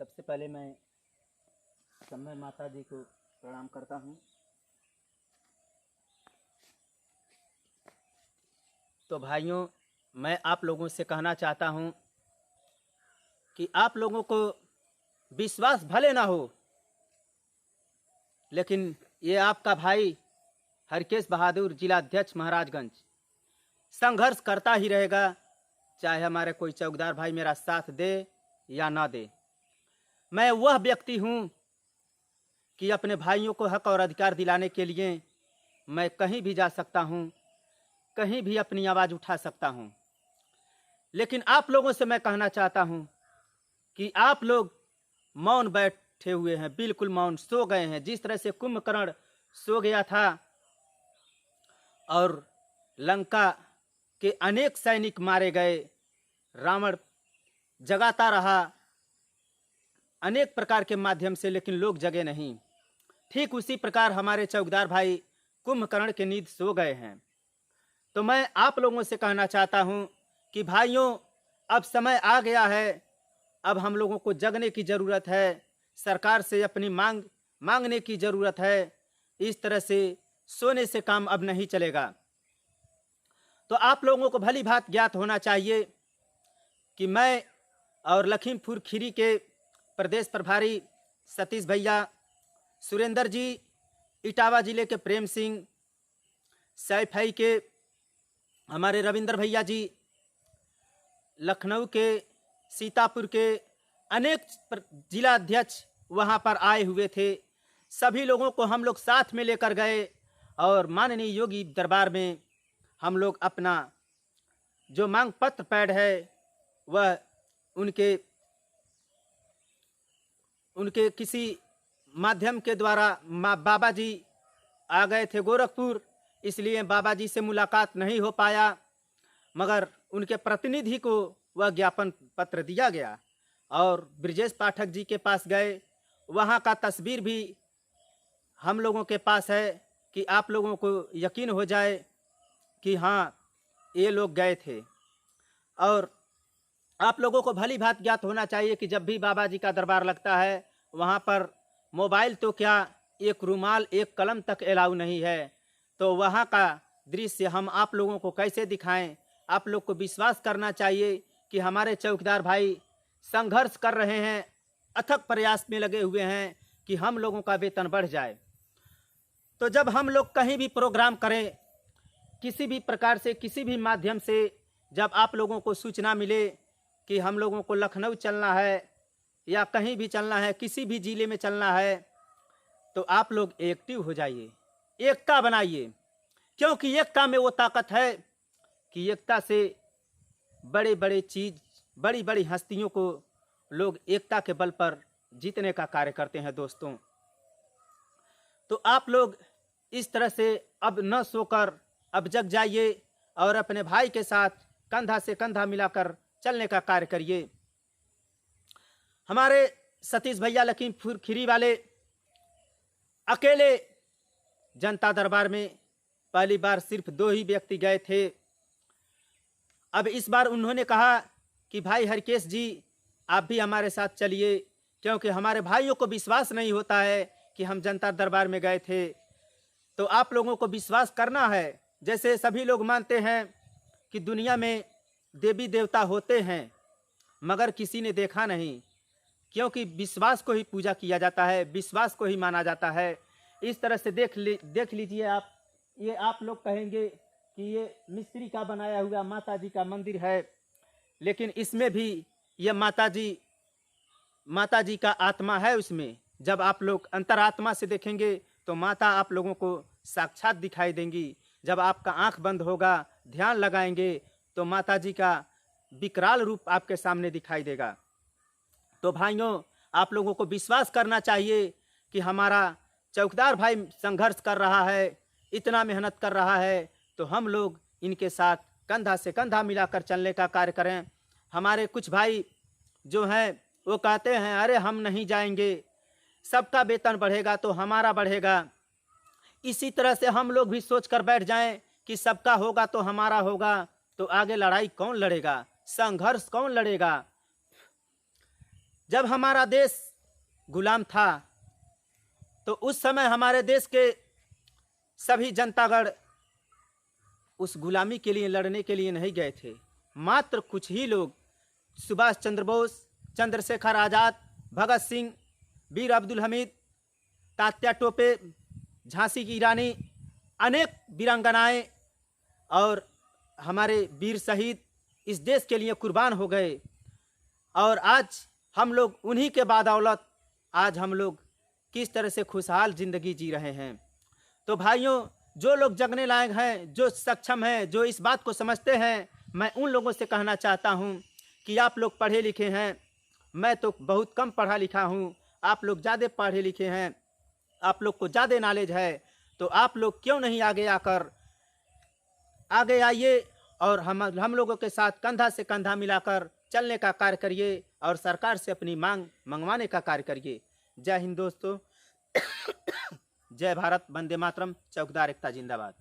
सबसे पहले मैं समय माता जी को प्रणाम करता हूँ। तो भाइयों, मैं आप लोगों से कहना चाहता हूँ कि आप लोगों को विश्वास भले ना हो, लेकिन ये आपका भाई हरकेश बहादुर, जिला अध्यक्ष महाराजगंज, संघर्ष करता ही रहेगा, चाहे हमारे कोई चौकीदार भाई मेरा साथ दे या ना दे। मैं वह व्यक्ति हूँ कि अपने भाइयों को हक और अधिकार दिलाने के लिए मैं कहीं भी जा सकता हूँ, कहीं भी अपनी आवाज़ उठा सकता हूँ। लेकिन आप लोगों से मैं कहना चाहता हूँ कि आप लोग मौन बैठे हुए हैं, बिल्कुल मौन, सो गए हैं। जिस तरह से कुंभकर्ण सो गया था और लंका के अनेक सैनिक मारे गए, रावण जगाता रहा अनेक प्रकार के माध्यम से, लेकिन लोग जगे नहीं। ठीक उसी प्रकार हमारे चौकीदार भाई कुंभकर्ण के नींद सो गए हैं। तो मैं आप लोगों से कहना चाहता हूं कि भाइयों, अब समय आ गया है, अब हम लोगों को जगने की ज़रूरत है, सरकार से अपनी मांगने की ज़रूरत है। इस तरह से सोने से काम अब नहीं चलेगा। तो आप लोगों को भली भांत ज्ञात होना चाहिए कि मैं और लखीमपुर खीरी के प्रदेश प्रभारी सतीश भैया, सुरेंद्र जी, इटावा जिले के प्रेम सिंह, सैफई के हमारे रविंद्र भैया जी, लखनऊ के, सीतापुर के अनेक जिला अध्यक्ष वहाँ पर आए हुए थे। सभी लोगों को हम लोग साथ में लेकर गए और माननीय योगी दरबार में हम लोग अपना जो मांग पत्र पैड है वह उनके किसी माध्यम के द्वारा बाबा जी आ गए थे गोरखपुर, इसलिए बाबा जी से मुलाकात नहीं हो पाया, मगर उनके प्रतिनिधि को वह ज्ञापन पत्र दिया गया और ब्रजेश पाठक जी के पास गए। वहाँ का तस्वीर भी हम लोगों के पास है कि आप लोगों को यकीन हो जाए कि हाँ, ये लोग गए थे। और आप लोगों को भली भांति ज्ञात होना चाहिए कि जब भी बाबा जी का दरबार लगता है, वहाँ पर मोबाइल तो क्या, एक रुमाल, एक कलम तक अलाउ नहीं है। तो वहाँ का दृश्य हम आप लोगों को कैसे दिखाएं? आप लोग को विश्वास करना चाहिए कि हमारे चौकीदार भाई संघर्ष कर रहे हैं, अथक प्रयास में लगे हुए हैं कि हम लोगों का वेतन बढ़ जाए। तो जब हम लोग कहीं भी प्रोग्राम करें, किसी भी प्रकार से, किसी भी माध्यम से, जब आप लोगों को सूचना मिले कि हम लोगों को लखनऊ चलना है या कहीं भी चलना है, किसी भी जिले में चलना है, तो आप लोग एक्टिव हो जाइए, एकता बनाइए, क्योंकि एकता में वो ताकत है कि एकता से बड़े बड़े चीज़, बड़ी बड़ी हस्तियों को लोग एकता के बल पर जीतने का कार्य करते हैं। दोस्तों, तो आप लोग इस तरह से अब न सोकर अब जग जाइए और अपने भाई के साथ कंधा से कंधा मिलाकर चलने का कार्य करिए। हमारे सतीश भैया लखीमपुर खीरी वाले अकेले जनता दरबार में पहली बार सिर्फ 2 ही व्यक्ति गए थे। अब इस बार उन्होंने कहा कि भाई हरकेश जी, आप भी हमारे साथ चलिए, क्योंकि हमारे भाइयों को विश्वास नहीं होता है कि हम जनता दरबार में गए थे। तो आप लोगों को विश्वास करना है। जैसे सभी लोग मानते हैं कि दुनिया में देवी देवता होते हैं, मगर किसी ने देखा नहीं, क्योंकि विश्वास को ही पूजा किया जाता है, विश्वास को ही माना जाता है। इस तरह से देख लीजिए आप, ये आप लोग कहेंगे कि ये मिस्त्री का बनाया हुआ माता जी का मंदिर है, लेकिन इसमें भी ये माता जी का आत्मा है उसमें। जब आप लोग अंतरात्मा से देखेंगे तो माता आप लोगों को साक्षात दिखाई देंगी। जब आपका आंख बंद होगा, ध्यान लगाएंगे, तो माता जी का विकराल रूप आपके सामने दिखाई देगा। तो भाइयों, आप लोगों को विश्वास करना चाहिए कि हमारा चौकीदार भाई संघर्ष कर रहा है, इतना मेहनत कर रहा है, तो हम लोग इनके साथ कंधा से कंधा मिलाकर चलने का कार्य करें। हमारे कुछ भाई जो हैं वो कहते हैं, अरे हम नहीं जाएंगे, सबका वेतन बढ़ेगा तो हमारा बढ़ेगा। इसी तरह से हम लोग भी सोच कर बैठ जाएं कि सबका होगा तो हमारा होगा, तो आगे लड़ाई कौन लड़ेगा, संघर्ष कौन लड़ेगा? जब हमारा देश गुलाम था तो उस समय हमारे देश के सभी जनतागण उस गुलामी के लिए लड़ने के लिए नहीं गए थे। मात्र कुछ ही लोग, सुभाष चंद्र बोस, चंद्रशेखर आज़ाद, भगत सिंह, वीर अब्दुल हमीद, तात्या टोपे, झांसी की रानी, अनेक वीरांगनाएं और हमारे वीर शहीद इस देश के लिए कुर्बान हो गए। और आज हम लोग उन्हीं के बदौलत आज हम लोग किस तरह से खुशहाल ज़िंदगी जी रहे हैं। तो भाइयों, जो लोग जगने लायक हैं, जो सक्षम हैं, जो इस बात को समझते हैं, मैं उन लोगों से कहना चाहता हूं कि आप लोग पढ़े लिखे हैं, मैं तो बहुत कम पढ़ा लिखा हूं, आप लोग ज़्यादा पढ़े लिखे हैं, आप लोग को ज़्यादा नॉलेज है, तो आप लोग क्यों नहीं आगे आकर आगे आइए और हम लोगों के साथ कंधा से कंधा मिलाकर चलने का कार्य करिए और सरकार से अपनी मांग मंगवाने का कार्य करिए। जय हिंद दोस्तों। जय भारत, वंदे मातरम, चौकीदार एकता जिंदाबाद।